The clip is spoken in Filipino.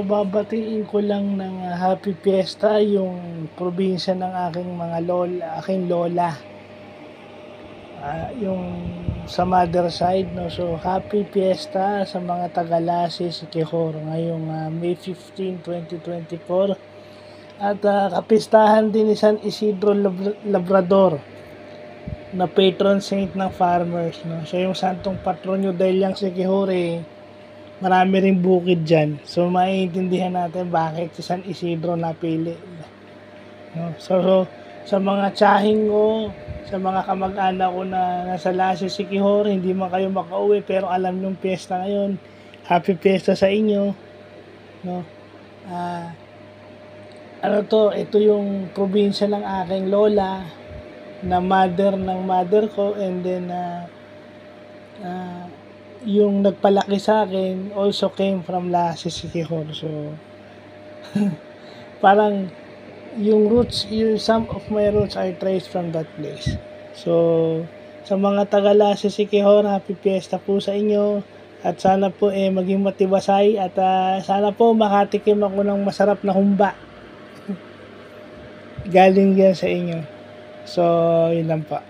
Babatiin ko lang ng happy fiesta yung probinsya ng aking lola. Yung sa mother side, no. So, happy fiesta sa mga taga-Lassis, Siquijor ngayong May 15, 2024. At kapistahan din ni San Isidro Labrador na patron saint ng farmers, no. So, yung santong patronyo dahil yung Siquijor marami ring bukid dyan. So, maiintindihan natin bakit si San Isidro napili. No? So, sa mga tsahing ko, sa mga kamag-anak ko na nasa Lassis, Siquijor, hindi man kayo makauwi pero alam yung piyesta ngayon. Happy fiesta sa inyo. No? Ito yung probinsya ng aking lola na mother ng mother ko, and then yung nagpalaki sa akin also came from Lassis, Siquijor. So, parang some of my roots are traced from that place. So, sa mga taga-Lassis, Siquijor, happy fiesta po sa inyo. At sana po maging matibasay at sana po makatikim ako ng masarap na humba. Galing yan sa inyo. So, yun lang pa.